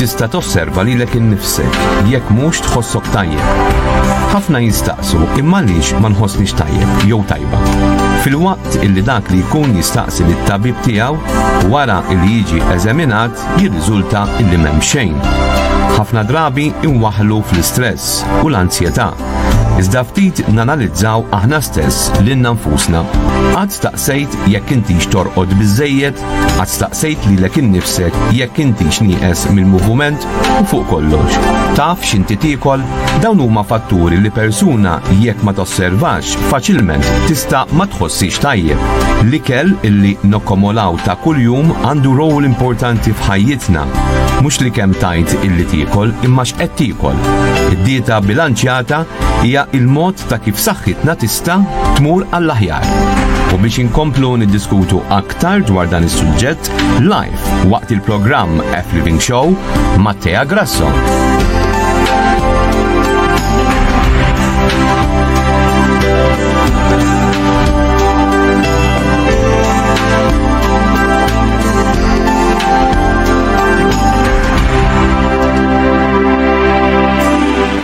tista' tosserva lilek innifsek jekk mhux tħossok tajjeb. Ħafna jistaqsu imma għaliex ma nħossniex tajjeb jew tajba. Filwaqt illi dak li jkun jistaqsi lit-tabib tiegħu wara li jiġi eżaminat jirriżulta illi m'hemm xejn. Ħafna drabi inwaħħlu fl-istress u l-ansjetà. Iżda ftit nanalizzaw aħna stess lilna nfusna. Għad staqsejt jekk intix torqod biżżejjed, għad staqsejt lilek innifsek jekk intix nieqes mill-moviment u fuq kollox. Taf x'inti tiekol? Dawn huma fatturi li persuna jekk ma tosservax faċilment tista' ma tħossix tajjeb. L-ikel illi nokkomolaw ta' kuljum għandu rol importanti f'ħajjitna. Mhux li kemm tajt illi tiekol imma x'qed tiekol. Id-dieta bilanċjata hija il-mod ta' kif saħħitna tista' tmur għall-aħjar. U biex inkomplu niddiskutu aktar dwar dan is-suġġett live waqt il-programm F Living Show ma' Tea Grasso.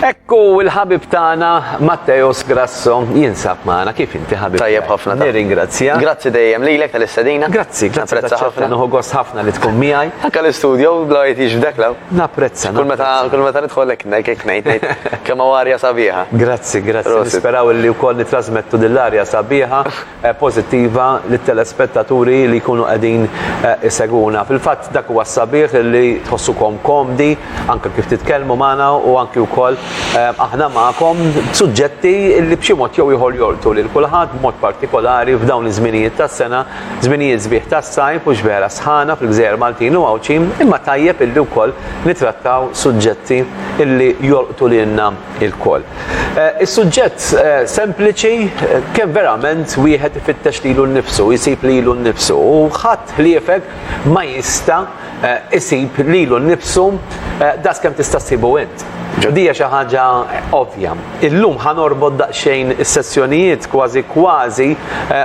Ekku il-ħabib tagħna Matteos Grasso jinsab magħna. Kif inti ħabib? Tajjeb ħafna. Nirringrazzja. Grazzi dejjem lilek tal-istedina. Grazzi Napprezza ħafna. Nieħu gost ħafna li tkun miegħi. Anke l-istudio bla jtix f'dek law. Napprezza. Kull meta nidħol hekk ngħid kemm arja sabiħa. Grazzi. Nisperaw li wkoll nitrasmettu dil-arja sabiħa pożittiva lit-telespettaturi li jkunu qegħdin iseguna. Fil-fatt dak huwa sabiħ li tħossukom komdi anke kif titkellmu magħna u anke wkoll aħna magħkom suġġetti li b'xi mod jew ieħor joltu lil kulħadd b'mod partikolari f'dawn iż-żminijiet tas-sena, żminijiet sbieħ tas-sajf u xbera sħana fil-Gżejjer Maltin u Awċim, imma tajjeb illi wkoll nitrattaw suġġetti illi jolqtu lilna lkoll. Is-suġġett sempliċi kemm verament wieħed ifittex lilu nnifsu, jsib lilu nnifsu u ħadd ħliefek ma jista' isib lilu nnifsu das kemm tista' ssibu int. Dija xi ħaġa ovvja. Illum ħanorbod daqsxejn is-sessjonijiet kważi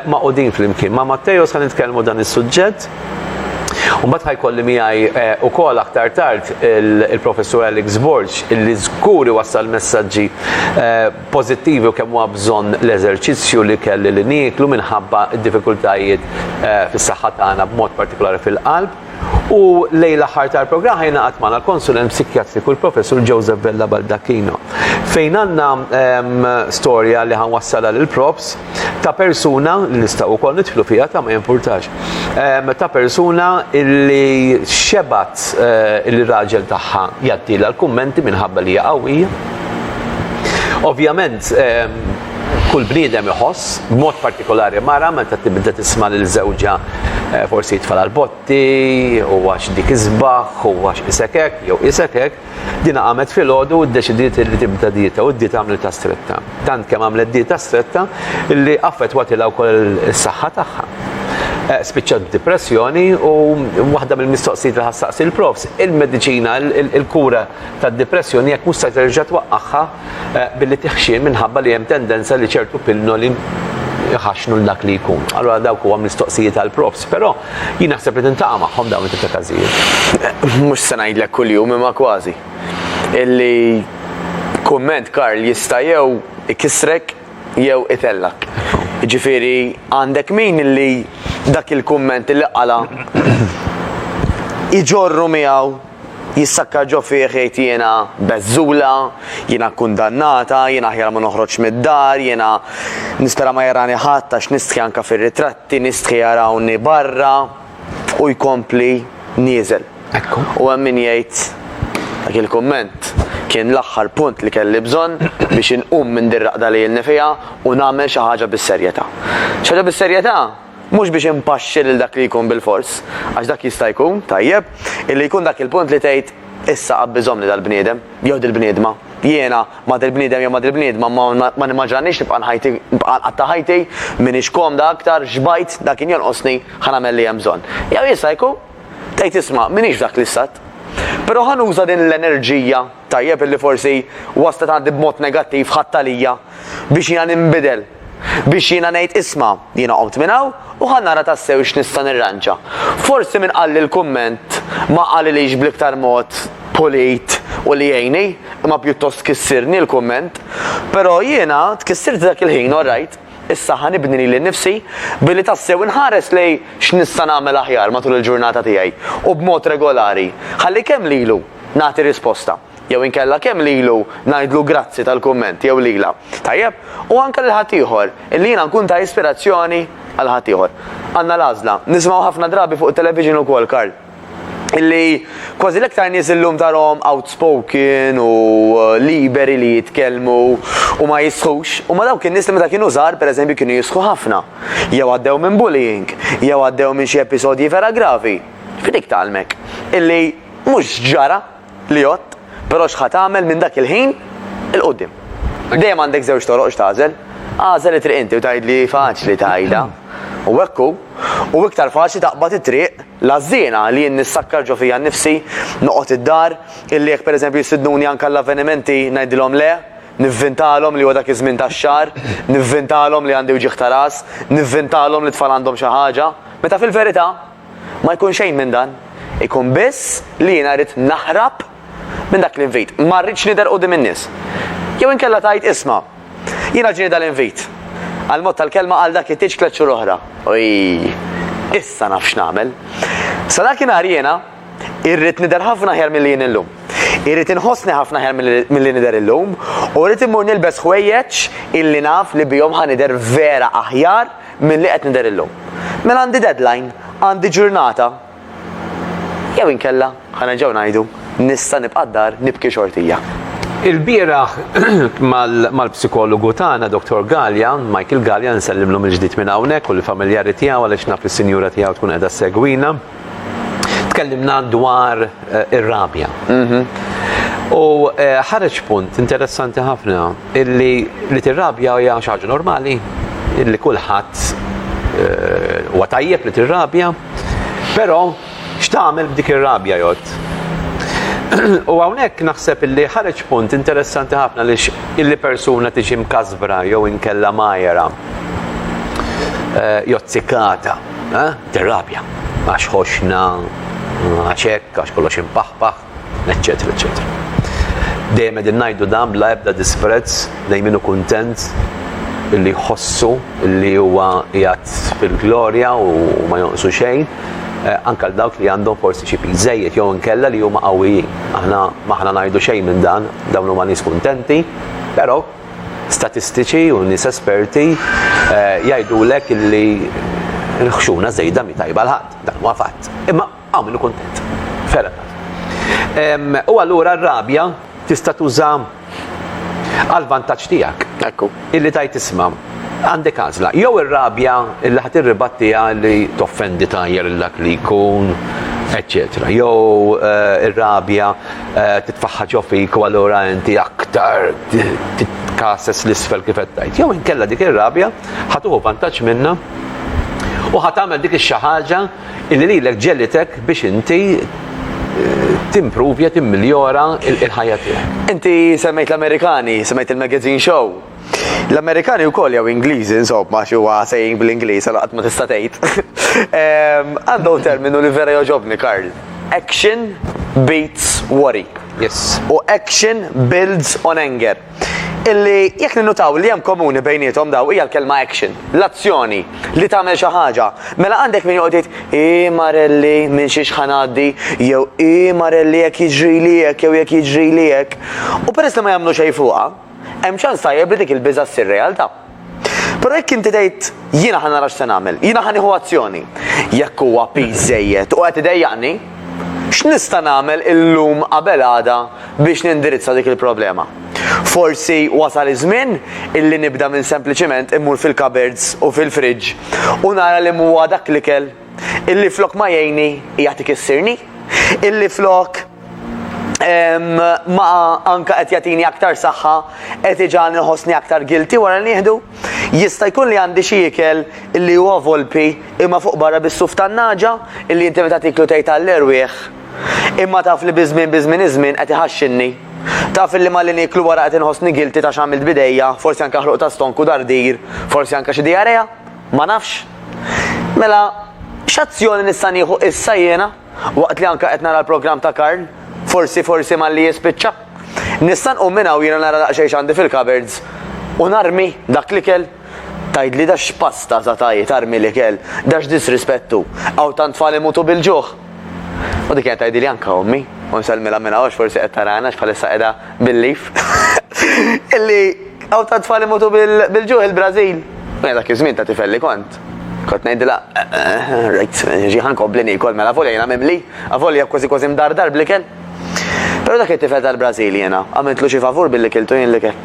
maqudin flimkien. Ma' Matteos ħan nitkellmu dan is-suġġett. U mbagħad ħajkolli miegħi wkoll aktar tard il-professur Alex Borg illi żgur iwassal messaġġi pożittivi u kemm huwa bżonn l-eżerċizzju li kelli li nieklu minħabba d-diffikultajiet fis-saħħa tagħna b'mod partikolari fil-qalb. U lejla ħar tal-programm ħajnaqat magħna l-konsulent psikjatriku l-professur Joseph Vella Baldacchino. Fejn għandna storja li ħanwassala lil props ta' persuna li nistgħu wkoll nidħlu fiha ta' ma jimpurtax. Ta' persuna illi xebat il-raġel tagħha jgħaddilha l-kummenti minħabba li hija qawwija. Ovvjament kull bniedem iħoss b'mod partikolari mara meta tibda tisma' lil żewġa forsi jitfal għal-botti u għax dik iżbaħ u għax isek hekk jew isek hekk dina qamet filgħodu u ddeċidiet li tibda dieta u d-dieta għamlitha stretta. Tant kemm għamlet dieta stretta illi affettwatilha wkoll is-saħħa tagħha. Spiċċat b'depressjoni u waħda mill-mistoqsijiet li ħassaqsi il-profs, il-mediċina, il-kura tad-depressjoni jekk mhux se terġa' twaqqagħha billi tiħxien minħabba li hemm tendenza li ċertu pilnoli ħaxnu l-dak li jkun. Allora dawk huwa mistoqsijiet għall-profs, però jien naħseb li tintaqa' magħhom dawn it-tip ta' każijiet. Mhux se ngħidlek kuljum imma kważi. Illi kumment Karl jista' jew ikissrek jew itellak. Ġifieri għandek min illi dak il-kumment li qala iġorru miegħu jissakka ġo fih jgħid jiena beżżula, jiena kundannata, jiena aħjar ma noħroġ mid-dar, jiena nispera ma jarani ħadd għax nistħi anke fir-ritratti, nistħi jarawni barra u jkompli nieżel. U hemm min jgħid dak il-kumment kien l-aħħar punt li kelli bżonn biex inqum minn dir-raqda li jilni fiha u nagħmel xi ħaġa bis-serjetà. Xi ħaġa bis-serjetà mhux biex impaxxi lil dak li jkun bil-fors, għax dak jista' jkun tajjeb illi jkun dak il-punt li tgħid issa qabbiżhomni dal-bniedem jew dil-bniedma. Jiena ma dil-bniedem jew ma dil-bniedma ma nimmaġranix nibqa' nqatta' ħajti m'iniex komda aktar xbajt dak kien jonqosni ħanagħmel li hemm bżonn. Jew jista' jkun tgħid isma' m'iniex dak l-istat. Però ħanuża din l-enerġija tajjeb illi forsi waslet għandi b'mod negattiv ħattalija biex jiena ninbidel. Biex jiena ngħid isma' jiena qomt minn hawn u ħannara tassew x'nista' nirranġa. Forsi min qalli l-kumment ma qalilix bl-iktar mod polit u li jgħinni, imma pjuttost tkissirni l-komment, però jiena tkissirti dak il-ħin, alright, issa ħanibni li nifsi billi tassew inħares lej x'nista' nagħmel aħjar matul il-ġurnata tiegħi u b'mod regolari. Ħalli kemm lilu nagħti risposta. Jew inkella kemm lilu ngħidlu grazzi tal-kumment jew lila. Tajjeb, u anke lil ħadd ieħor illi jiena nkun ta' ispirazzjoni għal ħadd ieħor. Għandna l-għażla, nisimgħu ħafna drabi fuq it-television ukoll, Karl, illi kważi l-ektar nies illum tarhom outspoken u liberi li jitkellmu u ma jisħux. U ma dawk in-nies li meta kienu żgħar pereżempju kienu jisħu ħafna. Jew għaddew minn bullying, jew għaddew minn xi episodji vera gravi. Fidik tagħmek illi mhux ġara li jott, però x'ħad tagħmel minn dak il-ħin il-qudiem. Dejjem għandek żewġ toroq x'tażel. Għażel it-triq inti u tgħidli faċli tgħidha. U hekk u iktar faċli taqbad it-triq l-għażiena li jien nissakkar ġo fija nnifsi noqgħod id-dar illi jekk pereżempju jistidnuni anke l-avvenimenti ngħidilhom le, nivvintalhom li huwa dak iż-żmien tax-xahar, nivvintalhom li għandi wġieħ ta' ras, nivvintalhom li tfal għandhom xi ħaġa, meta fil-verità ma jkun xejn minn dan. Ikun biss li jiena rrid naħrab minn dak l-invit. Ma rridx nidher qudiem in-nies. Jew inkella tgħid isma' jiena ġieni dal-invit. Għal-mod tal-kelma għal dak it-tiġ tliet xhur oħra. Oj, issa naf x'nagħmel. Sa dakinhar jiena irrid nidher ħafna aħjar milli jien illum. Irrid inħossni ħafna aħjar milli nidher illum u rrid immur nilbes ħwejjeġ illi naf li bihom ħanidher vera aħjar milli qed nidher illum. Mela għandi deadline, għandi ġurnata. Jew inkella ħanerġgħu ngħidu nista' nibqa' d-dar nibki xortija. Il-bieraħ mal-psikologu tagħna Dr. Galja, Michael Galja, nsellimlu mill-ġdid minn hawnhekk u l-familjari tiegħu għaliex naf is-sinjura tiegħu tkun qiegħda segwina. Tkellimna dwar ir-rabja. U ħareġ punt interessanti ħafna illi tirrabja hija xi ħaġa normali, illi kulħadd huwa tajjeb li tirrabja, però x'tagħmel b'dik ir-rabja jgħod. U hawnhekk naħseb illi ħareġ punt interessanti ħafna li illi persuna tiġi mkasbra jew inkella majera jozzikata, tirrabja għax ħoxna, għax hekk, għax kollox impaħpaħ, eċċetera, eċċetera. Dejjem qegħdin ngħidu dan bla ebda disprezz lejn minnu kuntent illi jħossu illi huwa qiegħed fil-glorja u ma jonqsu xejn. Anke l dawk li għandhom forsi xi piżejjed jew inkella li huma qawwijin. Aħna maħna ngħidu xejn minn dan, dawn huma nies kuntenti, però statistiċi u nies esperti jgħidulek illi l-ħxuna żejda mi tajba l-ħadd, dan huwa fatt. Imma hawn minnu kuntent. Fera. U allura r-rabja tista' tuża għall-vantaġġ tiegħek. Ekku. Illi tajt isma' għandek għażla, jew ir-rabja illi ħadd irribattija li toffendi tajjer dak li jkun, eċċetera. Jew ir-rabja titfaħħa ġo fik u allura inti aktar titkases l-isfel kif qed tgħid. Jew inkella dik ir-rabja ħatuħu vantaġġ minnha u ħatamel dik ix-xi ħaġa illi lilek ġellitek biex inti timprovja, timmiljora il-ħajja tiegħek. Inti semmejt l-Amerikani, semmejt il-magazine show. L-Amerikani wkoll jew Ingliżi insomma xi huwa sejjin bl-Ingliż għal qatt ma tista' tgħid. Għandhom terminu li vera joġobni, Karl. Action beats worry. Yes. U action builds on anger. Illi jekk ninnutaw li hemm komuni bejniethom daw hija l-kelma action, l-azzjoni li tagħmel xi ħaġa. Mela għandek min joqgħod jgħid Marelli minn xi xħanaddi jew Marelli jekk jiġri hekk jew jekk jiġri hekk. U peress li ma jagħmlu xejn fuqha, hemm ċans tajjeb li dik il-biża' ssir realtà. Però jekk inti tgħid jiena ħanara x'se nagħmel, jiena ħanieħu azzjoni. Jekk huwa piżejjed u qed idejjaqni, x'nista' nagħmel illum qabel għada biex nindirizza dik il-problema. Forsi wasal iż-żmien illi nibda minn sempliċement immur fil-cupboards u fil-friġġ u nara li huwa dak l-ikel illi flok ma jgħinni jagħtik issirni, illi flok ma anka qed jagħtini aktar saħħa, qed iġani nħossni aktar guilty wara li nieħdu. Jista' jkun li għandi xi ikel illi huwa volpi imma fuq barra bis-suf tan-naġa illi inti meta tiklu tgħid tal-erwieħ. Imma taf li biżmien iż-żmien qed iħaxxinni. Taf li malli niklu wara qed inħossni guilty ta' x'għamilt bidejja, forsi anke ħruq ta' stonku dardir, forsi anke xi diarea, ma nafx. Mela, x'azzjoni nista' nieħu issa jiena waqt li anke qed nara l-programm ta' Karl forsi malli jispiċċa. Nista' nqum minn hawn jiena nara daqsxejn għandi fil-cupboards u narmi dak l-ikel tgħidli da x'pasta żatajiet armi l-ikel, da x'disrispettu, hawn tant tfal imutu bil-ġuħ. U dik kienet tgħidili anke ommi, u nsellmilha minn hawn forsi qed tarana x'bħalissa qiegħda bil-lif. Illi hawn tant tfal imutu bil-ġuħ il-Brażil. U dak iż-żmien ta' tifelli kont ngħidilha, rajt, ġi ħankompli nikol mela avolja jiena mimli, avolja kważi mdardar bl-ikel. Però dak it-tifel tal-Brażil jiena, għamiltlu xi favur billi kiltu jien l-ikel.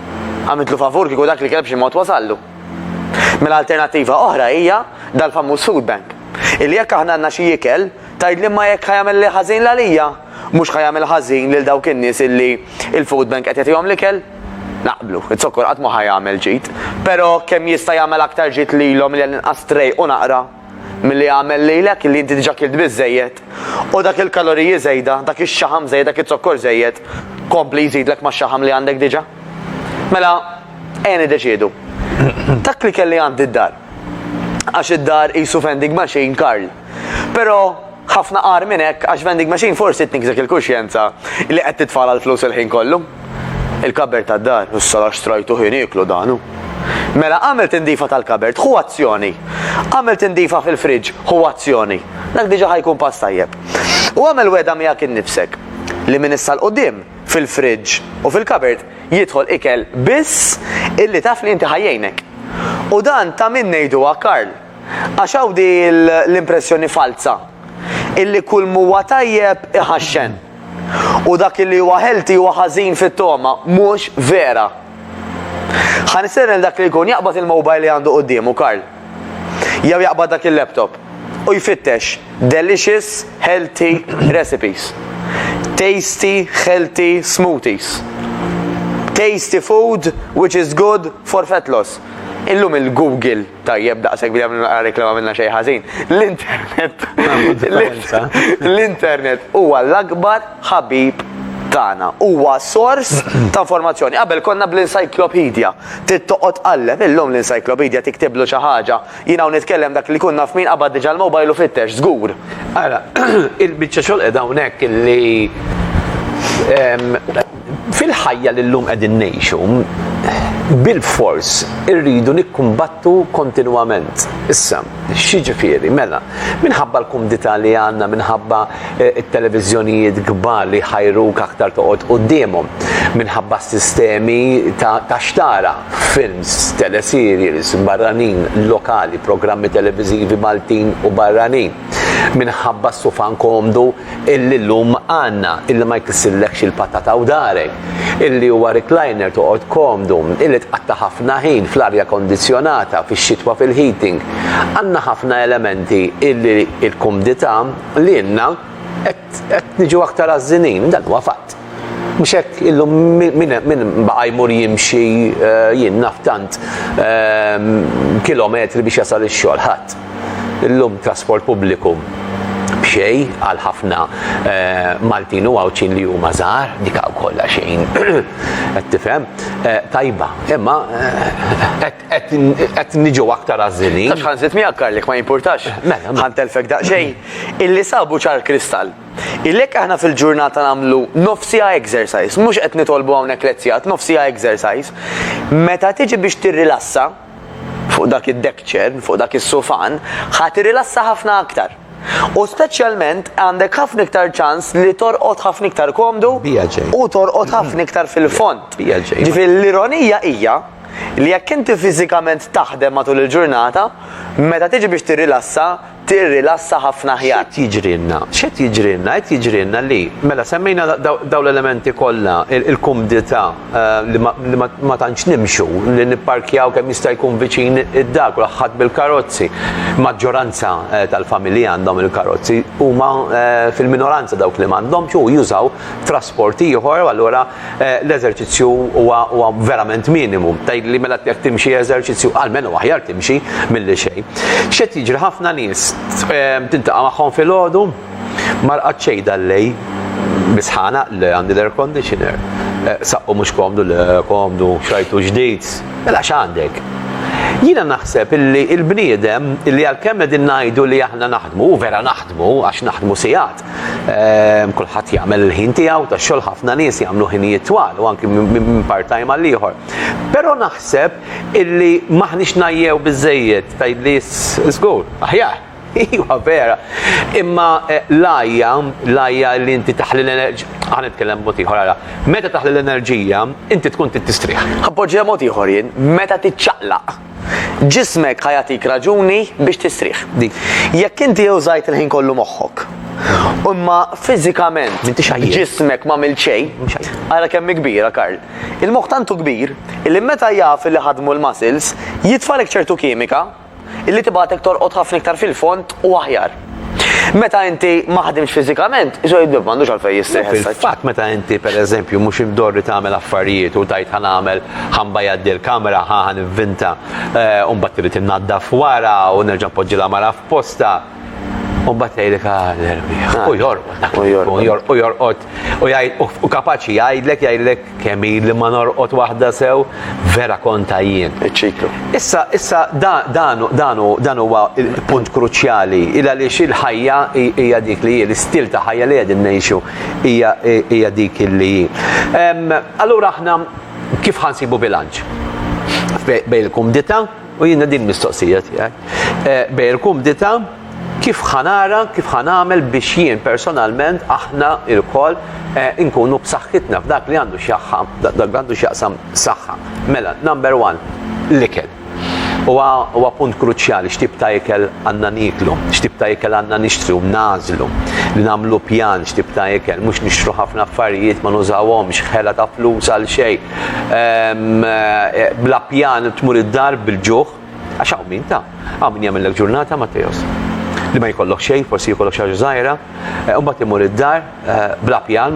Għamiltlu favur kieku dak l-ikel b'xi mod wasallu. Mela alternattiva oħra hija dal-famuż food bank. Illi jekk aħna għandna xi ikel, tgħidli ma jekk ħajamel li ħażin l-għalija, mhux ħajamel ħażin lil dawk in-nies illi il-food bank qed jagħtihom l-ikel. Naqblu, it-sokkor qatt ma ħajamel ġid, però kemm jista' jagħmel aktar ġid lilhom li inqas trej u naqra milli jagħmel lilek illi inti diġà kilt biżżejjed u dak il-kaloriji żejda, dak ix-xaħam żejjed, dak it-sokkor żejjed, kompli jżidlek max-xaħam li għandek diġà. Mela, ejja niddeċiedu. Dak li kelli għandi d-dar. Għax id-dar qisu vending machine Karl. Però ħafna qar minn hekk għax vending machine forsi tniksek il-kuxjenza li qed titfala l-flus il-ħin kollu. Il-kabber tad-dar, issa lax strajtu ħin iklu danu. Mela għamel tindifa tal-kabert, hu azzjoni. Għamel tindifa fil-friġġ, hu azzjoni. Dak diġà ħajkun pass tajjeb. U għamel weda miegħek innifsek li minn issa l-qudiem fil-friġġ u fil-kabert jidħol ikel biss illi taf li inti ħajjejnek. U dan ta' min ngħiduha Karl, għax hawn di l-impressjoni falsa illi kull huwa tajjeb iħaxxen. U dak illi huwa healthy huwa ħażin fit-toma mhux vera. Ħaniserrel dak li jkun jaqbad il-mobile li għandu qudiemu Karl. Jew jaqbad dak il-laptop u jfittex delicious healthy recipes. Tasty healthy smoothies. Tasty food which is good for fat loss. Illum il-Google tajjeb daqshekk bilha minn reklama minna xejn ħażin. L-internet huwa l-akbar ħabib tagħna. Huwa sors ta' informazzjoni. Qabel konna bl-encyclopedia. Tittoqgħod qalleb illum l-encyclopedia tiktiblu xi ħaġa. Jiena hawn nitkellem dak li kunna f'min qabad diġà l-mobile u fittex żgur. Ara, il-biċċa xogħol qiegħda hawnhekk illi fil-ħajja li llum qegħdin ngħixu bil-fors irridu nikkumbattu kontinwament. Issa, x'jiġifieri mela, minħabba l-kumdità li għandna, minħabba it-televiżjonijiet kbar li ħajruk aktar toqgħod qudiemhom, minħabba sistemi ta' xtara, films, teleseries barranin, lokali, programmi televiżivi Maltin u barranin. Minħabba s-sufan komdu illi llum għandna, illi ma jkissillekx il-patata u darek, illi huwa recliner toqgħod komdu, illi tqatta ħafna ħin fl-arja kondizzjonata, fix-xitwa fil-heating. Għandna ħafna elementi illi il-kumdità li għandna qed niġu aktar għażinin, dan huwa fatt. Mhux hekk illum min baqa' jmur jimxi jien naf tant kilometri biex jasal ix-xogħol ħadd. Illum trasport pubbliku b'xejn għal ħafna Maltin u Għawċin li huma żgħar, dik kollha xejn qed tifhem tajba, imma qed niġu aktar għażilin. Għax ħanżid miegħek Karlek ma jimpurtax. Ħantelfek daqsxejn. Illi sabu ċar kristall. Illek aħna fil-ġurnata nagħmlu nofsija exercise, mhux qed nitolbu hawnhekk lezzjat, nofsija exercise. Meta tiġi biex tirrilassa fuq dak id-deck chair, fuq dak is-sofan, ħadd irrilassa ħafna aktar. U speċjalment għandek ħafna iktar ċans li torqod ħafna iktar komdu u torqod ħafna iktar fil-font. Ġifieri l-ironija hija li jekk inti fiżikament taħdem matul il-ġurnata, meta tiġi biex tirrilassa ħafna ħjar. X'qed jiġrilna li mela semmejna dawn l-elementi kollha, il-kumdità li ma tantx nimxu, li nipparkjaw kemm jista' jkun viċin id-dar, kulħadd bil-karozzi. Maġġoranza tal-familji għandhom il-karozzi huma fil-minoranza dawk li m'għandhomx u jużaw trasport ieħor, allura l-eżerċizzju huwa verament minimu. Tgħidli mela jekk timxi eżerċizzju għalmenu aħjar timxi milli xejn. X'qed jiġri ħafna nies tintaqa' magħhom filgħodu marqat xejn dal-lej bisħana li għandi l-air conditioner. Saqqu mhux komdu komdu xrajtu ġdid. Mela x'għandek? Jiena naħseb illi l-bniedem illi għalkemm qegħdin ngħidu li aħna naħdmu, u vera naħdmu għax naħdmu sigħat, kulħadd jagħmel il-ħin tiegħu tax-xogħol ħafna nies jagħmlu ħinijiet twal u anke minn part-time għal ieħor. Però naħseb illi maħniex najjew biżejjed tgħidli żgur, aħjar. Iwa vera, imma lajja li inti taħli l-enerġija, għan nitkellem mod ieħor ara, meta taħli l-enerġija, inti tkun tistriħ. Ħappoġġija mod ieħor jien, meta tiċċaqlaq. Ġismek ħajatik raġuni biex tistrieħ. Jekk inti użajt il-ħin kollu moħħok, imma fiżikament ġismek ma mil xejn, ara kemm kbira Karl. Il-moħħ tantu kbir, illi meta jaf li ħadmu l-muscles, jitfalek ċertu kimika illi tibatek torqod ħafna iktar fil-font u aħjar. Meta inti ma ħadimx fiżikament, iżo jiddu m'għandux għalfejn jistieħ. Fil-fatt meta inti pereżempju mhux imdorri tagħmel affarijiet u tajt ħanagħmel ħanbajaddi l-kamera ħanivvinta u mbagħad trid innaddaf wara u nerġa' npoġġilha mara f'posta. U mbagħad jgħidlek u jorqod u kapaċi jgħidlek kemm li ma norqod waħda sew vera konta jien. Iċ-ċiklu. Issa dan huwa il-punt kruċjali il għaliex il-ħajja hija dik li l-istil ta' ħajja li qegħdin ngħixu hija dik li. Allura aħna kif ħansibu bilanċ bejn il-kumdita u jiena din mistoqsija tiegħek. Bejn il-kumdita kif ħanara, kif ħanamel biex jien personalment aħna il-koll inkunu b'saħħitna f'dak li għandu x'jaqsam saħħa. Mela, number one, l-ikel. Huwa punt kruċjali x'tip ta' ikel għandna niklu, x'tip ta' ikel għandna nixtru, nażlu, li nagħmlu pjan x'tip ta' ikel, mhux nixtru ħafna affarijiet ma nużawhomx, ħela ta' flus għal xejn. Bla pjan tmur id-dar bil-ġuħ, għax hawn min jagħmellek ġurnata Matteos. Li ma jkollok xejn, forsi jkollok xi ħaġa żgħira, u mbagħad imur id-dar bla pjan,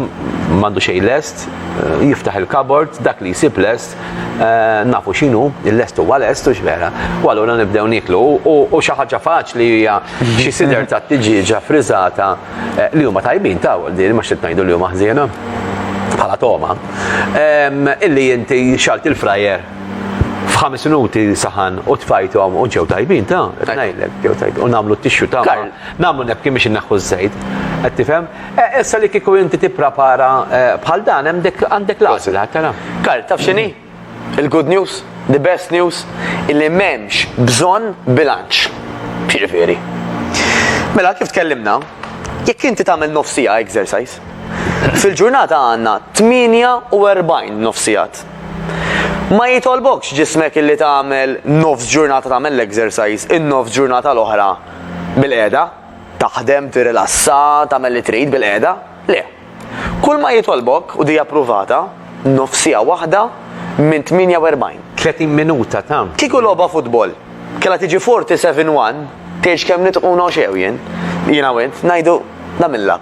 m'għandu xejn lest, jiftaħ il-kabord, dak li jsib lest, nafu x'inhu, il-lest huwa lest u x'vera. U allura nibdew niklu u xi ħaġa faċli hija xi sider ta' tiġiġa friżata li huma tajbin taw li ma xtid ngħidu li huma ħżiena bħala toma. Illi inti xalt il-frajer f'5 minuti saħan u tfajthom u ġew tajbin ta' ngħidlek ġew tajbin u nagħmlu t-tixxu ta' nagħmlu nebki biex inneħħu żejt. Qed tifhem? Issa li kieku inti tipprepara bħal dan għandek l-għażla tara. Karl, taf x'inhi? Il-good news, the best news, illi m'hemmx bżonn bilanċ. X'jiġifieri? Mela kif tkellimna, jekk inti tagħmel nofsija exercise, fil-ġurnata għandna 48 nofsijat. Ma jitolbokx ġismek illi tagħmel nofs ġurnata tagħmel l-exercise, in-nofs ġurnata l-oħra bil-qiegħda, taħdem tirrilassa, tagħmel li trid bil-qiegħda. Le. Kull ma jitolbok u dija approvata nofsija waħda minn 48. 30 minuta ta'. Kieku logħba futbol, kellha tiġi 47-1, tgħidx kemm nitquna xew jien. Jiena wint ngħidu nagħmilha.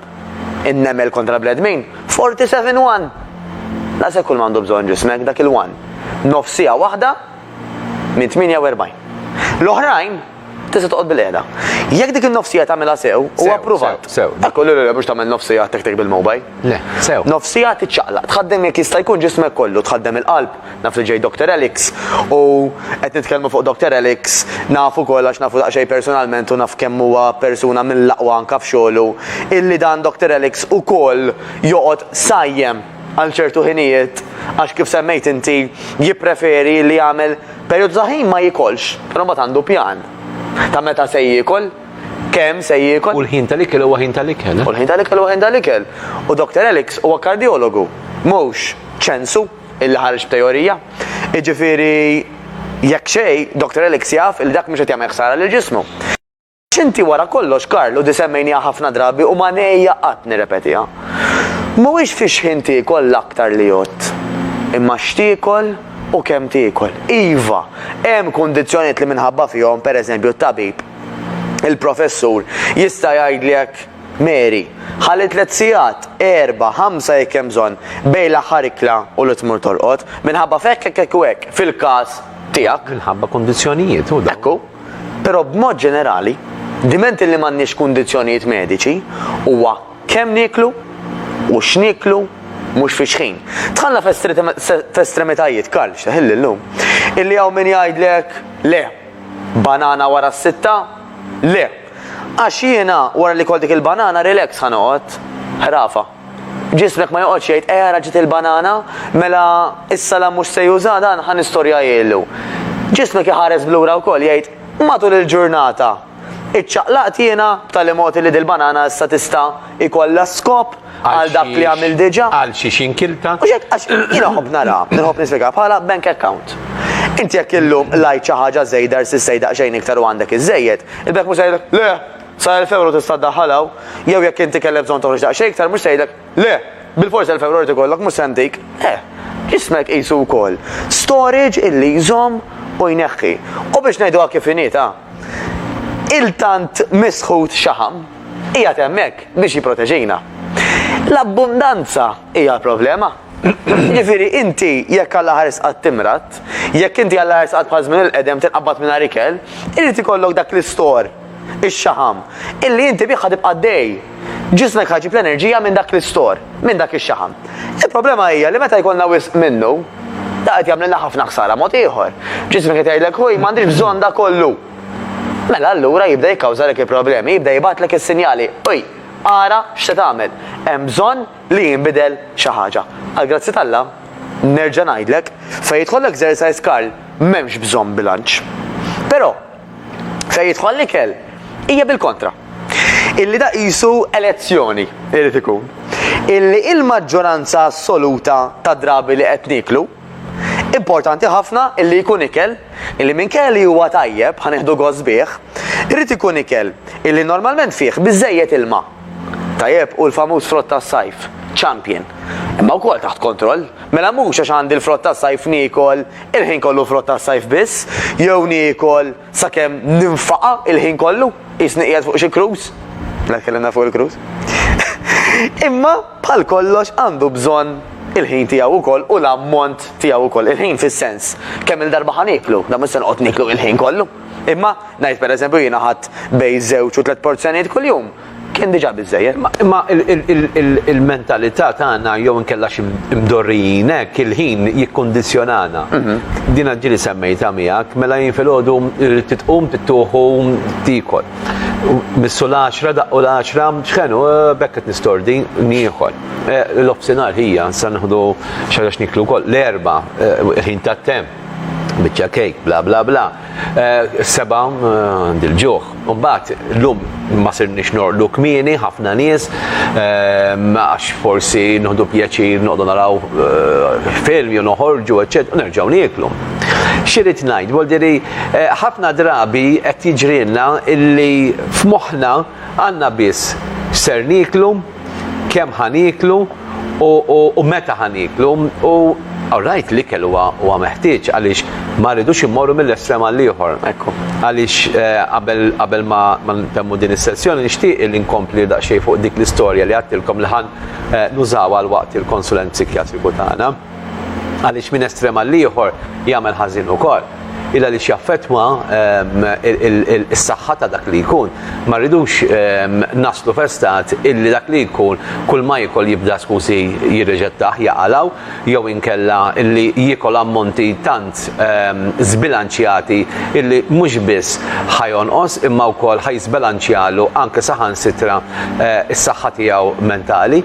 Innemel kontra bledmin 47-1. Nasa kull m'għandu bżonn ġismek dak il-1. Nofsija waħda minn 48. L-oħrajn tista' toqgħod bil-qiegħda. Jekk dik in-nofsija tagħmilha sew u approvat. Dak kollu biex tagħmel nofsija tek bil-mobile. Le, sew. Nofsija tiċċaqlaq, tħaddem jekk jista' jkun ġismek kollu, tħaddem il-qalb, naf li ġej Dr. Alex u qed nitkellmu fuq Dr. Alex, nafu kollax nafu daqsxejn personalment u naf kemm huwa persuna mill-aqwa anke f'xogħlu, illi dan Dr. Alex ukoll joqgħod sajjem għal ċertu ħinijiet, għax kif semmejt inti jippreferi li jagħmel perjodu ta' ħin ma jikolx, però mbagħad għandu pjan. Ta' meta se jiekol, kemm se jiekol. U l-ħin tal-ikel huwa ħin tal-ikel. U l-ħin tal-ikel huwa ħin tal-ikel. U Dr. Alex huwa kardiologu, mhux ċensu illi ħareġ b'teorija. Jiġifieri jekk xejn Dr. Alex jaf il dak mhux qed jagħmel ħsara lil ġismu. X'inti wara kollox Karl u di semmejniha ħafna drabi u ma nejja qatt nirrepetiha. Mhuwiex fiex ħin tiekol l-aktar li jgħod, imma x'tiekol u kemm tiekol. Iva, hemm kundizzjonijiet li minħabba fihom pereżempju t-tabib, il-professur jista' jgħidlek Mary, ħalli 3 sigħat, 4, 5 jekk hemm bżonn bejn l-aħħar ikla u li tmur torqod, minħabba fekk hekk u hekk fil-każ tiegħek. Minħabba kundizzjonijiet u Ekku, però b'mod ġenerali, dimenti li m'għandniex kundizzjonijiet mediċi huwa kemm nieklu u x'niklu mhux fi xħin. Tħallna f'estremitajiet Karl, x'taħilli llum. Illi hawn min jgħidlek le, banana wara s-sitta, le. Għax jiena wara li kolt dik il-banana relax ħanoqgħod, ħrafa. Ġismek ma joqgħodx jgħid raġit il-banana mela is-salam mhux se juża dan ħan istorja jgħidu. Ġismek iħares blura wkoll jgħid matul il-ġurnata iċċaqlaqt jiena tal-imoti li dil-banana issa tista' ikollha skop għal dak li għamil diġà. Għal xi xinkilta. U xek, għax jiena ħobb nara, nħobb nispjega bħala bank account. Inti jekk illum lajt xi ħaġa żejda s'issej daqsxejn iktar u għandek iż-żejjed, il-bank mhux jgħidlek le, sa 1000 euro tista' ddaħħalhaw, jew jekk inti kellek bżonn toħroġ daqsxejn iktar mhux jgħidlek le, bil-forsi 1000 euro tikollok mhux se ntik. Ġismek qisu wkoll storage illi jżomm u jneħħi. U biex ngħiduha kif inieta, il-tant misħut xaħam hija hemmhekk biex jipproteġina. L-abbundanza hija l-problema. Ġifieri inti jekk Alla ħares qatt timrat, jekk inti Alla ħares qatt bħal żmien il-qedem tinqabbad mingħajr ikel, irid ikollok dak l-istor, ix-xaħam, illi inti bih tibqa' dej. Ġismek ħaġib l-enerġija minn dak l-istor, minn dak ix-xaħam. Il-problema hija li meta jkollna wisq minnu, da qed jagħmlilna ħafna ħsara mod ieħor. Ġismek qed jgħidlek ħuj m'għandix bżonn da kollu. Mela allura jibda jikkawżalek il-problemi, jibda jibatlek is-sinjali. Uj, ara x'se tagħmel? Hemm bżonn li jinbidel xi ħaġa. Għal grazzi tal-Alla, nerġa' ngħidlek fejn jidħol l-exercise Karl m'hemmx bżonn bilanċ. Però fejn jidħol l-ikel hija bil-kontra. Illi da qisu elezzjoni irid ikun. Illi il-maġġoranza assoluta ta' drabi li qed niklu importanti ħafna illi jkun ikel illi minkejja li huwa tajjeb ħanieħdu gost bih, irid ikun ikel illi normalment fih biżżejjed ilma. Tajjeb u l-famuż frott tas-sajf, champion. Imma wkoll taħt kontroll, mela mhux għax għandi l-frott tas-sajf niekol il-ħin kollu frott tas-sajf biss, jew niekol sakemm ninfaqa il-ħin kollu, isni qiegħed fuq xi cruise. La tkellimna fuq il-cruise. Imma bħal kollox għandu bżonn il-ħin tiegħu wkoll u l-ammont tiegħu wkoll. Il-ħin fis-sens kemm il-darba ħaniklu, da mhux se noqgħod niklu il-ħin kollu. Imma ngħid pereżempju jiena ħadd bejn 2 u 3 porzjonijiet kuljum. Kien diġà biżżejjed. Imma il-mentalità tagħna jew inkella xi mdorrijin hekk il-ħin jikkondizjonana. Dina ġieli semmejta miegħek mela jien filgħodu titqum tittuħu tikol. Missu l-10 daqqu l-10 x'kenu bekk qed nistordi nieħol. L-ofsinhar hija sa naħdu xi niklu wkoll l-erba' il-ħin tat-temp. Biċċa kejk, bla bla bla. 7 dil-ġuħ. Mbagħad llum ma sirniex norqdu kmieni ħafna nies għax forsi noħdu pjaċir noqogħdu naraw film jew noħorġu eċċetera u nerġgħu nieklu. X'irid ngħid, voldiri ħafna drabi qed jiġrilna illi f'moħħna għandna biss ser nieklu, kemm ħaniklu u meta ħaniklu u Alright, l-ikel huwa meħtieġ għaliex ma rridux immorru mill-estrem għal ieħor. Għaliex qabel ma ntemmu din is-sessjoni nixtieq li nkompli daqsxejn fuq dik l-istorja li għattilkom li ħan nużawha għal waqt il-konsulent psikjatriku tagħna. Għaliex minn estrem għal ieħor jagħmel ħażin ukoll. Illa li xjaffetwa is-saħħa ta' dak li jkun. Ma rridux naslu f'stat illi dak li jkun kull ma jikol jibda skużi jirriġettaħ jaqalaw jew inkella illi jikol ammonti tant zbilanċjati illi mhux biss ħajonqos imma wkoll ħajżbilanċjalu anke saħansitra is-saħħa tiegħu mentali.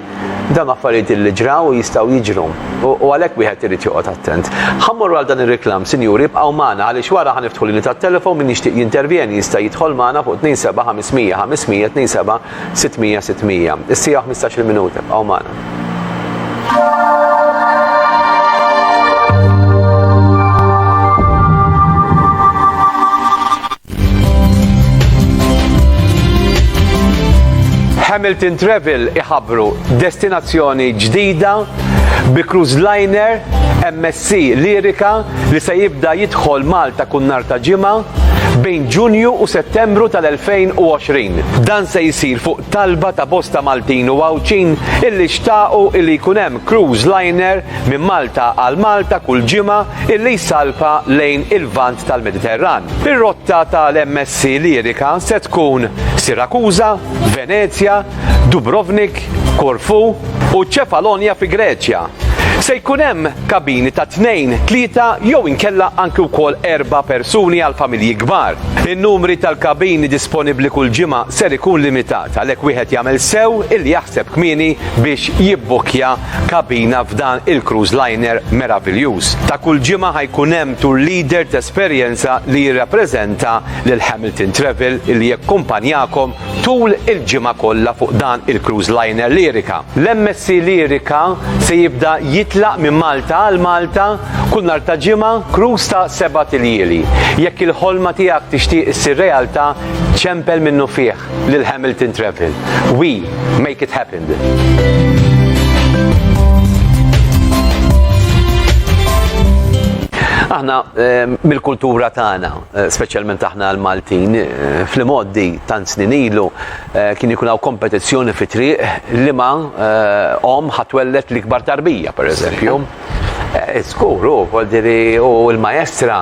Dan affarijiet illi ġraw jistgħu jiġru u għalhekk wieħed irid joqgħod attent. Ħammorru għal dan ir-riklam, sinjuri, bqgħu magħna għaliex wara ħaniftħu linji tat-telefon min jixtieq jintervjeni jista' jidħol magħna fuq 27 500 500 27 600 600. Issija 15-il minuta bqgħu magħna. Hamilton Travel iħabbru destinazzjoni ġdida bi cruise liner MSC Lirica li se jibda jidħol Malta kun nhar ta' ġimgħa bejn Ġunju u Settembru tal-2020. Dan se jsir fuq talba ta' bosta Maltin u Għawċin illi xtaqu illi jkun hemm cruise liner minn Malta għal Malta kull ġimgħa illi jsalpa lejn il-vant tal-Mediterran. Ir-rotta tal-MSC Lirica se tkun Sirakuża, Venezia, Dubrovnik, Korfu u Ċefalonia fi Greċja. Se jkun hemm kabini ta' 2, 3 jew inkella anke wkoll 4 persuni għal familji kbar. In-numri tal-kabini disponibbli kull ġimgħa ser ikun limitat għalhekk wieħed jagħmel sew illi jaħseb kmieni biex jibbokkja kabina f'dan il-cruise liner meravigliuż. Ta' kull ġimgħa ħajkun hemm tour leader ta' esperjenza li jirrappreżenta lil Hamilton Travel illi jakkumpanjakom tul il-ġimgħa kollha fuq dan il-cruise liner Lyrica. L-MSC Lyrica se jibda jitlaq minn Malta għal Malta kull nhar ta' ġimgħa cruise ta' 7 tiljieli. Jekk il-ħolma tiegħek tixtieq issir realtà, ċempel minnu fih lil Hamilton Travel. We make it happen. Aħna mill-kultura tagħna, speċjalment aħna l-Maltin, fl-modi tant snin ilu kien ikun hawn kompetizzjoni fi triq li ma ħatwellet l-ikbar tarbija, pereżempju. Skuru, u l-maestra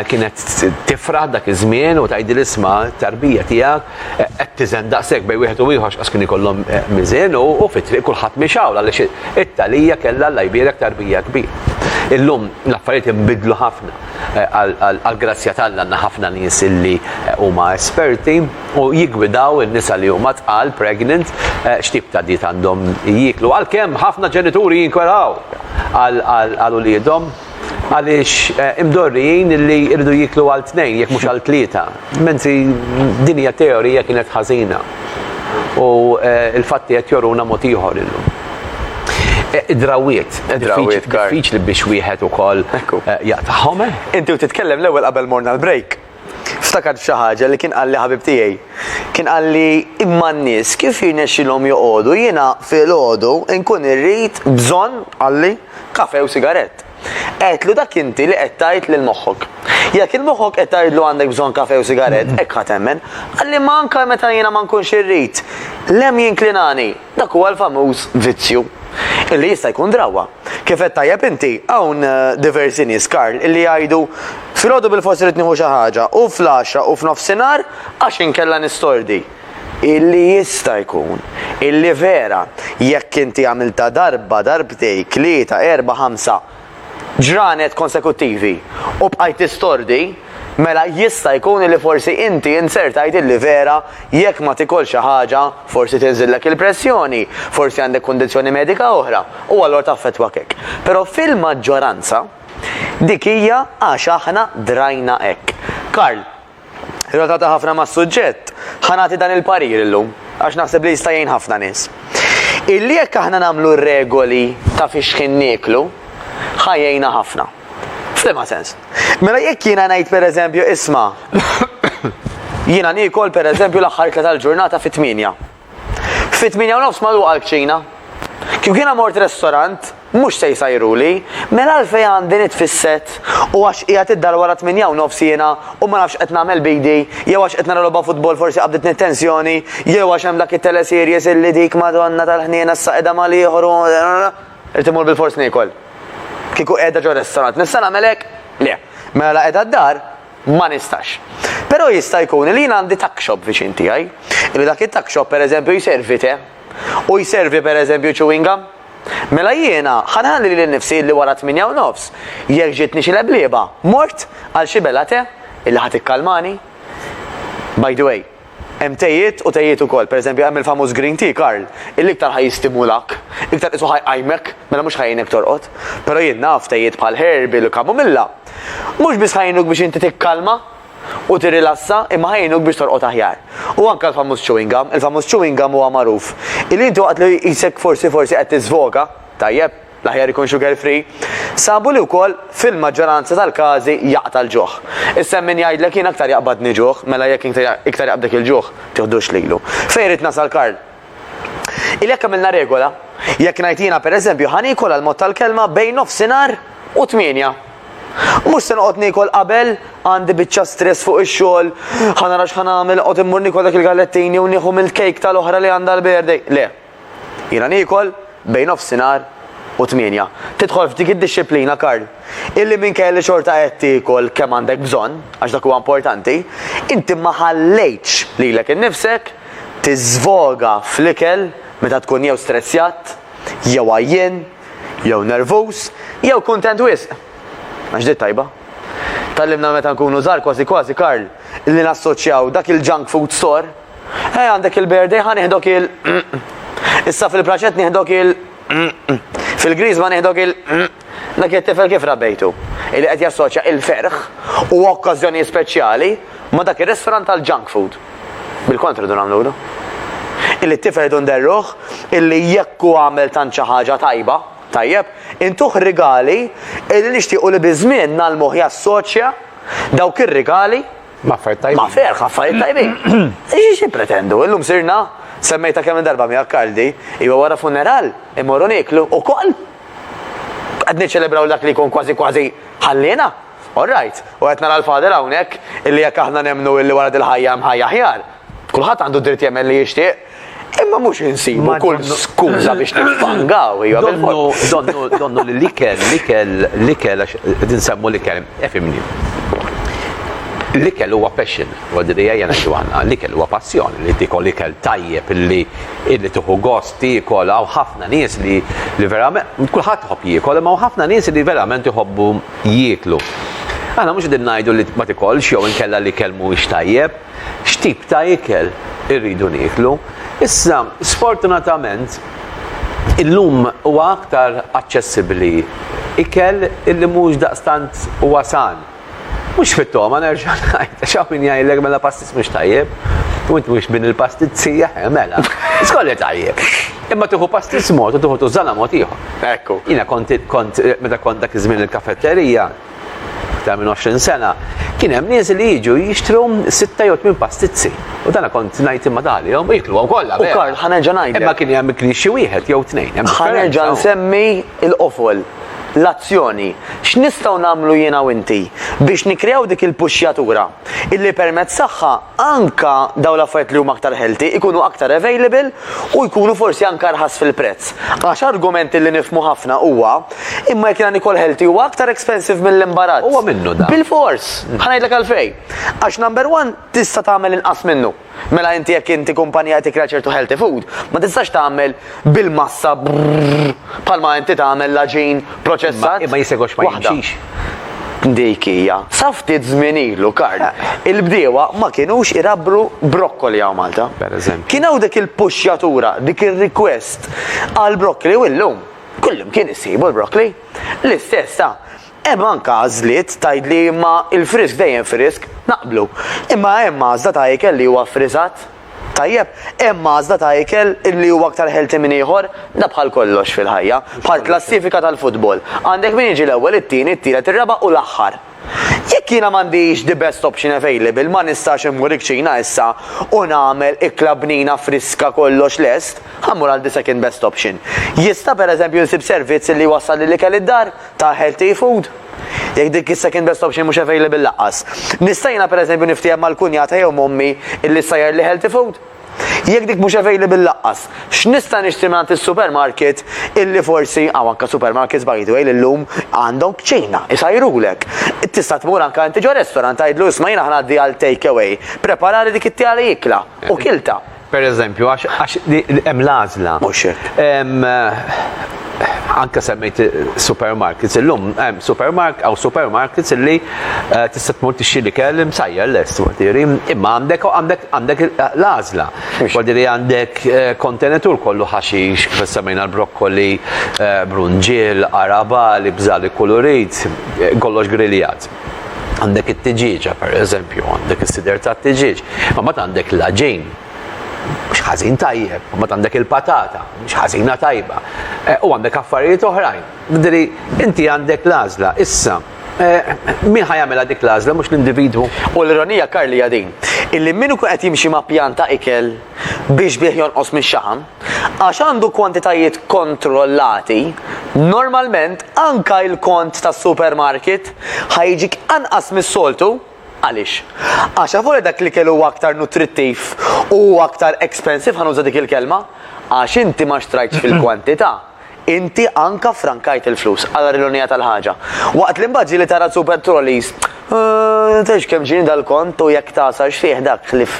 kienet tifraħ dak iż-żmien u tgħidli l-isma' tarbija tiegħek qed tiżen daqshekk bejn wieħed u ieħor għax kien ikollhom miżien u fit-triq kulħadd mixaw għaliex it-talija kellha Alla jbierek tarbija kbir. Illum l-affarijiet inbidlu ħafna għall-grazzja tal-Alla għandna ħafna nies illi huma esperti u jigwidaw in-nisa li huma tqal pregnant x'tip ta' diet għandhom jieklu għalkemm ħafna ġenituri jinkweraw għal uliedhom għaliex imdorrijin illi jridu jieklu għal 2 jekk mhux għal 3. Mentri din hija teorija kienet ħażina u l-fatti qed joruna mod ieħor illum. Drawiet, diffiċli biex wieħed ukoll jaqta'hom. Inti titkellem l-ewwel qabel morna l-break. Ftakart xi ħaġa li kien qalli ħabib tiegħi. Kien qalli imma n-nies kif jirnexxilhom joqogħdu jiena filgħodu nkun irrid bżonn qalli kafe u sigarett. Qedlu dak inti li qed tgħid lil moħħok. Jekk il-moħħok qed tgħidlu għandek bżonn kafe u sigarett, hekk ħatemmen, qalli manka meta jiena ma nkunx irrid. Lem jinklinani, dak huwa l-famuż vizzju. Illi jista' jkun drawwa. Kif qed tajjeb inti hawn diversi nies Karl illi jgħidu filgħodu bil-fors irid nieħu xi ħaġa u fl-10 u f'nofsinhar għax inkella nistordi. Illi jista' jkun illi vera jekk inti għamilta darba, darbtej, 3, 4, 5 ġranet konsekuttivi u bqajt tistordi, mela jista' jkun li forsi inti insertajt illi vera jekk ma tikol xi ħaġa forsi tinżillek il-pressjoni, forsi għandek kundizzjoni medika oħra u allura taffettwak hekk. Però fil-maġġoranza dik hija għax aħna drajna hekk. Karl, relatata ħafna mas-suġġett, ħanati dan il-parir illum għax naħseb li jista' jgħin ħafna nies. Illi jekk aħna nagħmlu regoli ta' fiex ħin nieklu, ħajjejna ħafna. F'liema sens. Mela jekk jiena ngħid pereżempju isma' jiena niekol pereżempju l-aħħar tlieta tal-ġurnata fit-8. Fit-8 u nofs magħluqa l-kċina. Kif jiena mort restorant, mhux se jsajruli, mela għalfejn għandi nitfisset u għax qiegħed id-dar wara 8 u nofs jiena u ma nafx qed nagħmel bidi, jew għax qed nara logħba futbol forsi qabditni tensjoni, jew għax hemm dak it-teleseries illi dik Madonna tal-ħniena issa qiegħda mal ieħor irid imur bil-fors niekol. Kieku qiegħda ġo restorant, nista' nagħmel hekk? Le. Mela qiegħda d-dar ma nistax. Però jista' jkun li jien għandi tuck shop viċin tiegħi, li dak it-tuck shop pereżempju jservi te u jservi pereżempju chewing gum. Mela jiena ħanħalli li nnifsi li wara 8 u nofs jekk ġietni xi leblieba mort għal xi bella te illi ħadd ikkalmani. By the way, hemm tejjiet u tejjiet ukoll, pereżempju hemm il-famuż green tea Karl, illi iktar ħajjistimulak, iktar isu ħajqajmek, mela mhux ħajjinek torqod. Però jien naf tejjiet bħal herbil u kamomilla. Mhux biss ħajjinuk biex inti tikkalma u tirilassa, imma ħajjinuk biex torqod aħjar. U anke l-famuż chewing gum, il-famuż chewing gum huwa magħruf. Illi inti waqt li jisek forsi qed tiżvoga, tajjeb, l-aħjar ikun sugar free, sabu li wkoll fil-maġġoranza tal-każi jaqta l-ġuħ. Issa min jgħidlek jien aktar jaqbadni ġuħ, mela jekk iktar jaqbdek il-ġuħ, tieħdux lilu. Fejn rid nasal Karl? Il-jekk għamilna regola, jekk ngħid jiena pereżempju ħanikol għal-mod tal-kelma bejn nofsinhar u 8. Mhux se noqgħod niekol qabel għandi biċċa stress fuq ix-xogħol, ħanara x'ħanagħmel qgħod immur nikol dak il-gallettini u nieħu mill-kejk tal-oħra li għandha l-birthday. Le. Jiena niekol bejn nofsinhar u 8. Tidħol f'dik id-disciplina Karl. Illi minkejja xorta qed tiekol kemm għandek bżonn, għax dak huwa importanti, inti ma ħallejtx lilek innifsek tiżvoga fl-ikel meta tkun jew stressjat, jew għajjien, jew nervuż, jew kuntent wisq. Għax dit tajba. Tallimna meta nkunu żgħar kważi Karl, illi nassoċjaw dak il-junk food store. Għandek il-birthday ħa nieħdok issa fil-praċett nieħdok fil-Griżma nieħdok dak it-tifel kif rabbejtu. Illi qed jassoċja il-ferħ u okkażjoni speċjali ma dak ir-ristorant tal-junk food. Bil-kontra dun nagħmlu. Illi t-tifel dun derruħ, illi jekku għamel tant xi ħaġa tajba, tajjeb, intuħ rigali illi nixtiequ li biżmien nagħlmuh jassoċja dawk ir-rigali Ma' affarijiet tajbin. ma' ferħ affarijiet tajbin. Xi pretendu? Illum sirna semmejta kemm darba miegħek Kaldi, iwa wara funeral imorru nieklu ukoll. Qed niċċelebraw dak li jkun kważi ħallina. All right, u qed nara l-fader hawnhekk illi jekk aħna nemnu illi wara dil-ħajja mħajja aħjar. Kulħadd għandu dritt jagħmel li jixtieq, imma mhux insibu kull skuża biex niffangaw iwa Donnu l-ikel, għax dinsemmu l-ikel, efimni. L-ikel huwa passion, għadirija jena ġuħana, l-ikel huwa passjoni, li tikol l-ikel tajjeb, illi tuħu gost tikol, għaw ħafna nies li verament, kullħat tħobb jikol, ma ħafna nies li verament jħobbu jiklu. Għana mux din najdu li ma tikolx, jew inkella l-ikel mhuwiex tajjeb, x'tip ta' ikel irridu niklu. Issa, sfortunatament, illum huwa aktar aċċessibbli ikel illi mhux daqstant huwa san. Mhux fit-toma nerġa' ngħid, xaw min jgħidlek mela pastis mhux tajjeb, u inti mhux bin il-pastizzija, mela. Iskolli tajjeb. Imma tieħu pastis mod u tieħu tużana mod ieħor. Ekku. Jiena kont meta kont dak iż-żmien il-kafetterija ta' minn 20 sena, kien hemm nies li jiġu jixtru 6 jew 8 pastizzi. U dana kont ngħid imma dalihom jikluhom kollha. U Karl, ħanerġa' ngħidlek. Imma kien hemm xi wieħed jew tnejn. Ħanerġa' nsemmi l-qofol. L-azzjoni, x'nistgħu nagħmlu jiena u inti biex nikrew dik il-puxjatura illi permezz tagħha anka dawn l-affarijiet li huma aktar healthy ikunu aktar available u jkunu forsi anke arħas fil-prezz. Għax argumenti li nifhmu ħafna huwa imma jekk ikol healthy huwa aktar expensive mill-imbarazz. Huwa minnu da. Bil-fors, ħanajdlek għalfejn. Għax number one tista' tagħmel inqas minnu. Mela inti jekk inti kumpanija tikra ċertu healthy food, ma tistax tagħmel bil-massa bħalma inti tagħmel laġin proċessat. Imma jisegħux ma jimxix. Dik hija. Sa ftit żmien ilu, Karl, il-bdiewa ma kinux irabbru brokkoli hawn Malta. Pereżempju. Kien hawn dik il-puxjatura, dik ir-request għal brokkoli u llum kullum kien isibu l-brokkoli. L-istess ta' hemm anke għażliet tgħidli imma il-frisk dejjem frisk naqblu. Imma hemm għażla ta' ikel li huwa friżat. Tajjeb, hemm għażla ta' ikel illi huwa aktar healthy minn ieħor, da bħal kollox fil-ħajja, bħal klassifika tal-futbol. Għandek min jiġi l-ewwel, it-tieni, it-tielet, ir-raba' u l-aħħar. Jekk jiena m'għandix the best option available, ma nistax immur ikċina issa u nagħmel ikla bnina friska kollox lest, ħammur għal the second best option. Jista' pereżempju nsib servizz li wassal l-ikel id-dar ta' healthy food. Jekk dik is-second best option mhux available laqqas. Nista' jiena pereżempju niftijem mal-kunjata jew mommi illi sajjar li healthy food. Jekk dik mhux available laqqas, x'nista' nixtri minn is-supermarket illi forsi anke supermarkets by the way illum għandhom kċina isajrulek. Tista' tmur anke inti ġo restorant tgħidlu isma' jiena ħnaddi għal take away, preparari dik it-tjali ikla u kilta. Pereżempju, għax hemm l-għażla. Mhux hekk. Anka semmejt supermarkets illum, supermarkets illi tista' tmur tixtri l-ikel msajjar lest wadiri, imma għandek l-għażla. Wadiri għandek kontenetur kollu ħaxix, kif semmejna l-brokkoli, brunġiel, arabali, bżali kolorit, kollox griljat. Għandek it-tiġiġa, per eżempju, għandek is-sider tat-tiġiġ, ma mat għandek l-ġejn. Mux ħażin tajjeb, ma għandek il-patata, mux ħażina tajba. U għandek affarijiet oħrajn. Bidri, inti għandek l-għażla, issa, min ħajamela dik l-għażla, mux l-individwu. U l-ironija Karli għadin, illi minnu qed jimxi ma' pjanta ikel biex bih jonqos mix-xaħam, għax għandu kwantitajiet kontrollati, normalment anka il-kont tas-supermarket ħajġik anqas mis-soltu. Għalix? Għaxa fuq dak li kellu aktar nutrittiv u aktar expensive ħanuża dik il-kelma, għax inti ma xtrajtx fil-kwantità, inti anka frankajt il-flus għal rilonija tal-ħaġa. Waqt li mbaġġi li tara super trolleys, tex kemm ġini dal-kont u jekk tasax fih dak ħlif.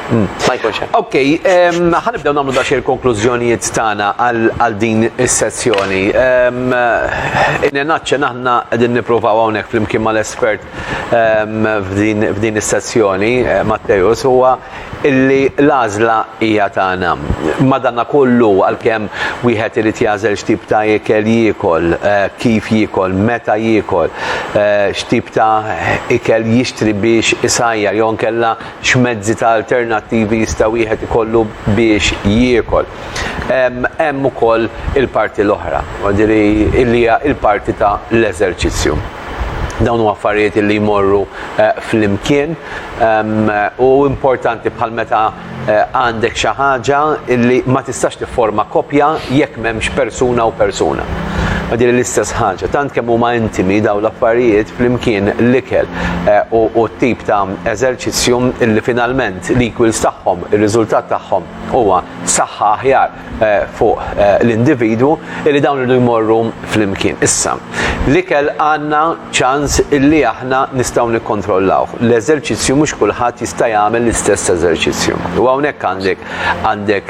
Ma jkunx hemm. Ok, ħanibdew nagħmlu daċi il-konklużjonijiet tagħna għal din is-sessjoni. Innaċċen aħna qegħdin nippruvaw hawnhekk flimkien mal-espert f'din is-sessjoni, Mattejus, huwa illi l-għażla hija tagħna. Madanna kollu għalkemm wieħed irid jażel x'tip ta' ikel jiekol, kif jiekol, meta jiekol, x'tip ta' ikel jixtri biex isajjar jew nkella x'mezzi ta' alternattivi jista' wieħed ikollu biex jiekol. Hemm ukoll il-parti l-oħra, illi hija il-parti ta' l-eżerċizzju. Dawn huma affarijiet li jmorru fl-imkien u importanti bħal meta għandek xi ħaġa illi ma tistax tifforma koppja jekk m'hemmx persuna u persuna. Għadiri l-istess ħaġa, tant kemm huma intimi daw l-affarijiet fl-imkien l-ikel u t-tip ta' eżerċizzju illi finalment l-equals tagħhom, ir-riżultat tagħhom huwa saħħa aħjar fuq l-individwu illi dawn irdu jmorru fl-imkien. Issa, l-ikel għandna ċans illi aħna nistgħu nikkontrollaw. L-eżerċizzju mhux kulħadd jista' jagħmel l-istess eżerċizzju. U hawnhekk għandek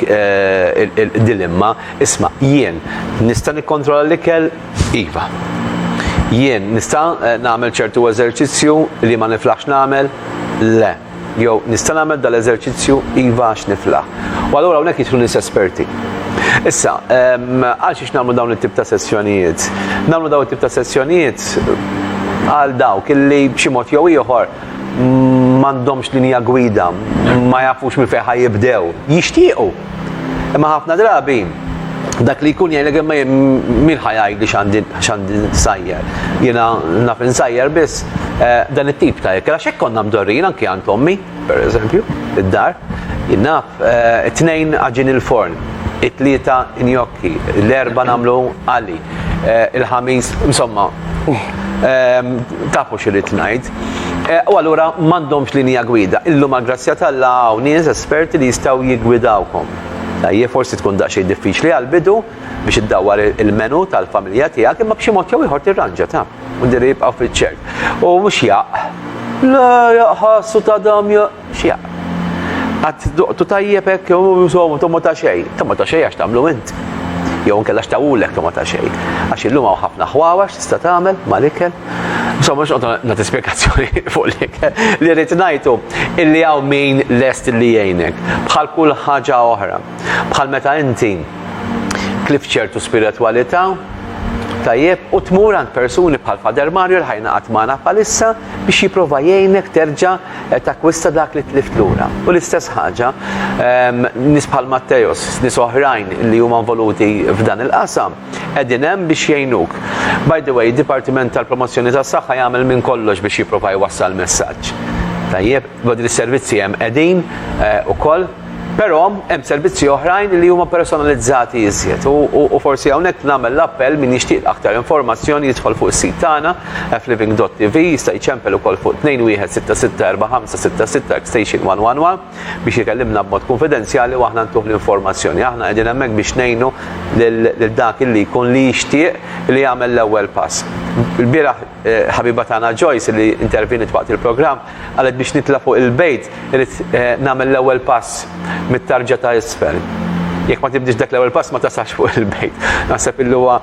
il-dilemma, isma' jien nista' nikkontrolla l-ikel iva. Jien nista' nagħmel ċertu eżerċizzju li ma niflaħx nagħmel le. Jew nista' nagħmel dal-eżerċizzju iva għax niflaħ. U allura hawnhekk jidħlu nies esperti. Issa, għal xiex nagħmlu dawn it-tip ta' sessjonijiet? Nagħmlu dawn it-tip ta' sessjonijiet għal dawk illi b'xi mod jew ieħor m'għandhomx linja gwida, ma jafux minn fejn ħajjibdew, jixtiequ. Imma ħafna drabi dak li jkun jgħidlek imma min ħajgħidli x'għandi nsajjer. Jiena naf insajjer biss dan it-tip ta' ikel għax hekk konna mdorrin anke għand ommi, pereżempju, id-dar. Jien naf it-tnejn aġin il-forn, it-tlieta injokki, l-erba' nagħmlu għali, il-ħamis, insomma, tafu xirrid ngħid. U allura m'għandhomx linja gwida. Illum għall-grazzja tal-Alla hawn nies esperti li jistgħu jiggwidawkom. Tajjeb forsi tkun daqsxejn diffiċli għall-bidu biex iddawwar il-menu tal-familja tiegħek imma b'xi mod jew ieħor tirranġa ta' u ndiri jibqgħu fiċ-ċert. U mhux jaq. La jaqħassu ta' dam x'jaq. Qatt duqtu tajjeb hekk jew tomo ta' xejn. Tomo ta' xejn għax tagħmlu int. Jew nkella x'tawulek tomo ta' xejn. Għax illum hawn ħafna ħwawax tista' tagħmel mal-ikel. Insomma, nagħti spjegazzjoni fuq l-ikel. Li rrid ngħidu illi hawn min lest li jgħinek. Bħal kull ħaġa oħra. Bħal meta inti klif ċertu spiritwalità, tajjeb u tmur għand persuni bħal Fader Mario li ħajnaqat magħna bħalissa biex jipprova jgħinek terġa' takkwista dak li tlift lura. U l-istess ħaġa nies bħal Mattejus, nies oħrajn li huma involuti f'dan il-qasam qegħdin hemm biex jgħinuk. By the way, id-Dipartiment tal-Promozzjoni tas-Saħħa jagħmel minn kollox biex jipprova jwassal messaġġ. Tajjeb, bodi is-servizzi hemm qegħdin ukoll. Però hemm servizzi oħrajn li huma personalizzati iżjed u forsi hawnhekk nagħmel l-appell min jixtieq aktar informazzjoni jidħol fuq is-sit tagħna fliving.tv jista' jċempel ukoll fuq 21664566 extension 111 biex ikellimna b'mod konfidenzjali u aħna ntuh l-informazzjoni. Aħna qegħdin hemmhekk biex ngħinu lil dak illi jkun li jixtieq li jagħmel l-ewwel pass. Il-bieraħ ħabiba tagħna Joyce li intervenit waqt il-programm qalet biex nitla' fuq il-bejt irid nagħmel l-ewwel pass mit-tarġa ta' isfel. Jekk ma tibdix dak l-ewwel pass ma tasax fuq il-bejt. Naħseb illi huwa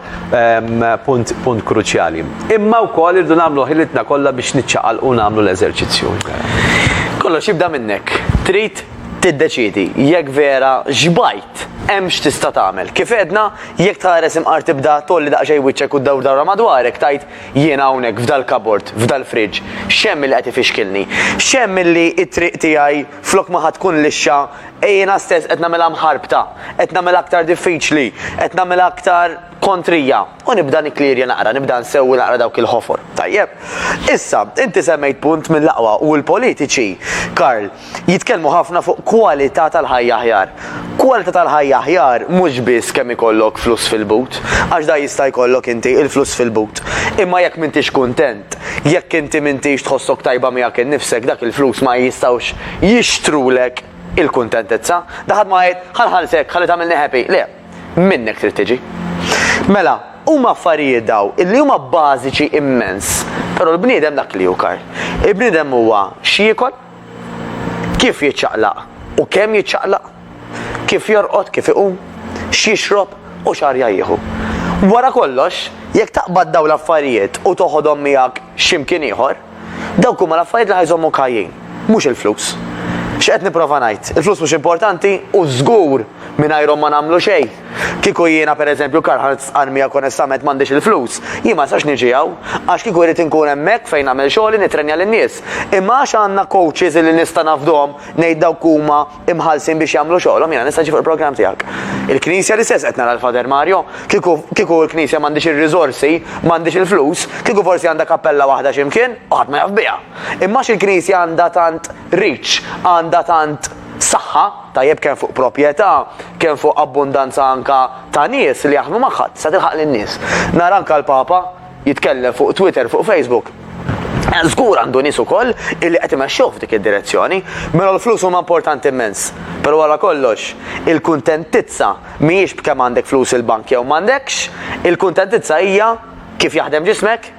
punt kruċjali. Imma wkoll irdu nagħmlu ħilitna kollha biex niċċaqalqu nagħmlu l-eżerċizzju. Kollox jibda minnek. Trid tiddeċidi jekk vera xbajt hemm x'tista' tagħmel. Kif edna, jekk tħares imqar tibda tolli daqsxejn wiċċek u ddawra madwarek tajt jien hawnhekk f'dal-kabord, f'dal-friġġ, x'hemm li qed ifixkilni. X'hemm li t-triq tiegħi flok ma tkun lixxa jiena stess qed nagħmilha mħarbta, qed nagħmilha aktar diffiċli, qed nagħmilha aktar kontrija. U nibda nikklirja naqra, nibda nsewwi naqra dawk il-ħofor. Tajjeb. Issa, inti semmejt punt mill-aqwa u l-politiċi, Karl, jitkellmu ħafna fuq kwalità tal-ħajja aħjar. Kwalità tal-ħajja aħjar mhux biss kemm ikollok flus fil-but, għax da jista' jkollok inti il-flus fil-but. Imma jekk m'intix kuntent, jekk inti m'intix tħossok tajba miegħek innifsek dak il-flus ma jistgħux jixtrulek il-kuntentezza. Daħad ma jgħid ħalħalsek, ħalli tagħmilni happy. Le, minnek trid tiġi. Mela, huma affarijiet daw illi huma bażiċi immens. Però l-bniedem dak li hu Karl. Il-bniedem huwa x'jiekol, kif jiċċaqlaq u kemm jiċċaqlaq, kif jorqod, kif iqum, x'jixrob u x'arja jieħu. Wara kollox, jekk taqbad dawn l-affarijiet u toħodhom miegħek x'imkien ieħor, dawk huma l-affarijiet li ħajżommu kajjin, mhux il-flus. X'qed nipprova ngħid? Il-flus mhux importanti u żgur mingħajrhom ma nagħmlu xejn. Kieku jiena pereżempju Karħal Armija onestament m'għandix il-flus, jien ma sax niġi hawn għax kieku jrid inkun hemmhekk fejn nagħmel xogħli nitrenja lin-nies. Imma għax għandna coaches li nista' nafdhom ngħid dawk huma imħallsin biex jagħmlu xogħolhom jiena nista' ġi fuq il-programm tiegħek. Il-Knisja li stess qed nara l-Fader Mario, kieku l-Knisja m'għandix ir-riżorsi, m'għandix il-flus, kieku forsi għandha kappella waħda x'imkien u ħadd ma jaf biha. Imma il-Knisja għandha tant reach, għandha tant saħħa, tajjeb kemm fuq proprjetà, kemm fuq abbundanza anka ta' nies li jaħdmu magħha, sa tilħaq lin-nies. Nara anka l-Papa jitkellem fuq Twitter, fuq Facebook. Żgur għandu nies ukoll illi qed imexxew f'dik id-direzzjoni, mela l-flus huma importanti immens. Però wara kollox, il-kuntentizza mhijiex b'kemm għandek flus il-bank jew m'għandekx, il-kuntentizza hija kif jaħdem ġismek,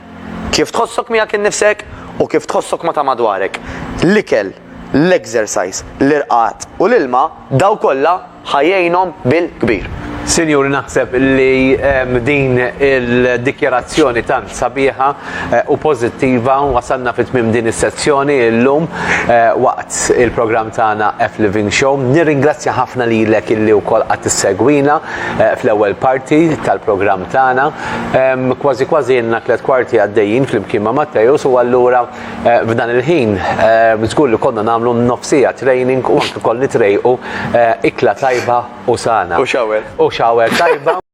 kif tħossok miegħek innifsek u kif tħossok ma ta' madwarek. L-ikel, l-exercise, l-irqat u l-ilma daw kollha ħajjejnhom bil-kbir. Sinjuri, naħseb li din il-dikjarazzjoni tant sabiħa u pożittiva wasalna fit-tmiem din is-sezzjoni llum waqt il-programm tagħna F-Living Show. Nirringrazzja ħafna lilek illi wkoll qatt tissegwina fl-ewwel parti tal-programm tagħna. Kważi jenna 3 kwarti għaddejjin flimkien ma' Mattejus u allura f'dan il-ħin żgur li konna nagħmlu nofsija training u anke koll nitrejqu ikla tajba u sana. U shower. Shower tajba.